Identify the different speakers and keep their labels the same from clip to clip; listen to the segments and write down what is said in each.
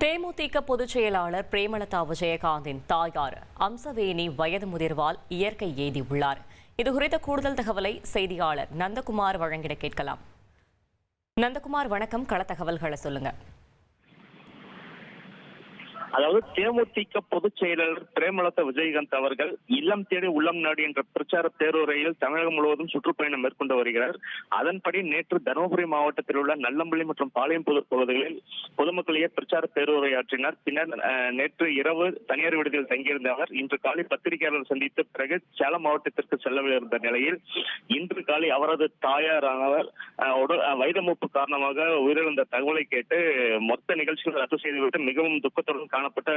Speaker 1: தேமுதிக பொதுச் செயலாளர் பிரேமலதா விஜயகாந்தின் தாயார் அம்சவேணி வயது முதிர்வால் இயற்கை எய்தியுள்ளார். இதுகுறித்த கூடுதல் தகவலை செய்தியாளர் நந்தகுமார் வழங்கிட கேட்கலாம். நந்தகுமார், வணக்கம். கள தகவல்களை சொல்லுங்க.
Speaker 2: அதாவது தேமுதிக பொதுச் செயலாளர் பிரேமலதா விஜயகாந்த் அவர்கள் இல்லம் தேடி உள்ளம் நாடி என்ற பிரச்சார பேருரையில் தமிழகம் முழுவதும் சுற்றுப்பயணம் மேற்கொண்டு வருகிறார். அதன்படி நேற்று தருமபுரி மாவட்டத்தில் உள்ள நல்லம்பள்ளி மற்றும் பாளையம் பகுதிகளில் பொதுமக்களிடையே பிரச்சார பேருரையாற்றினார். பின்னர் நேற்று இரவு தனியார் விடுதியில் தங்கியிருந்த அவர் இன்று காலை பத்திரிகையாளர் சந்தித்த பிறகு சேலம் மாவட்டத்திற்கு செல்லவிருந்த நிலையில் இன்று காலை அவரது தாயாரானவர் வயது மூப்பு காரணமாக உயிரிழந்த தகவலை கேட்டு மொத்த நிகழ்ச்சிகள் ரத்து செய்துவிட்டு மிகவும் துக்கத்துடன் காணப்பட்ட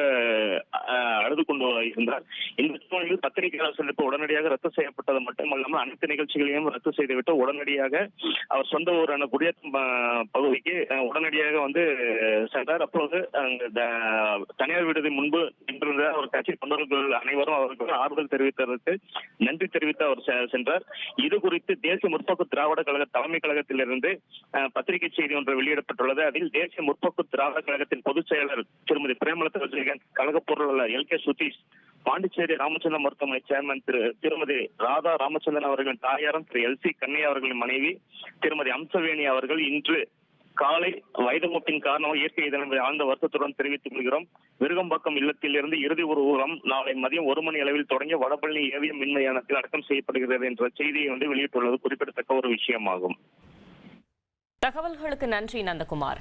Speaker 2: அழுது கொண்டு இருந்தார். இந்த சூழ்நிலையில் பத்திரிகையாளர் சந்திப்பு உடனடியாக ரத்து செய்யப்பட்டது மட்டுமல்லாமல் அனைத்து நிகழ்ச்சிகளையும் ரத்து செய்துவிட்டு உடனடியாக அவர் சொந்த ஊரான குடியாத்தம் பகுதிக்கு உடனடியாக வந்து சென்றார். அப்போது தனியார் விடுதி முன்பு நின்றிருந்த அவர் கட்சி தொண்டர்கள் அனைவரும் அவருக்கு ஆறுதல் தெரிவித்ததற்கு நன்றி தெரிவித்து அவர் சென்றார். இது குறித்து தேசிய முற்போக்கு திராவிட கழக தலைமை கழகத்திலிருந்து பத்திரிகை செய்தி ஒன்று வெளியிடப்பட்டுள்ளது. அதில் தேசிய முற்போக்கு திராவிட கழகத்தின் பொதுச் செயலர் திருமதி பிரேமலதா விஜயகாந்த், கழக பொருளாளர் எல் கே சுதீஷ், பாண்டிச்சேரி ராமச்சந்திரன் மருத்துவமனை சேர்மன் திருமதி ராதா ராமச்சந்திரன் அவர்களின் தாயாரும் திரு எல் சி கண்ணையா அவர்களின் மனைவி திருமதி அம்சவேணி அவர்கள் இன்று காலை வயது மூப்பின் காரணமாக இயற்கை இதனை ஆழ்ந்த வருத்தத்துடன் தெரிவித்துக் கொள்கிறோம். விருகம்பாக்கம் இல்லத்தில் இருந்து இறுதி ஊர்வலம் நாளை மதியம் 1 மணி அளவில் தொடங்கி வடபழனி ஏவிஎம் மின்மயானத்தில் அடக்கம் செய்யப்படுகிறது என்ற செய்தியை வெளியிட்டுள்ளது குறிப்பிடத்தக்க ஒரு விஷயமாகும்.
Speaker 1: தகவல்களுக்கு நன்றி நந்தகுமார்.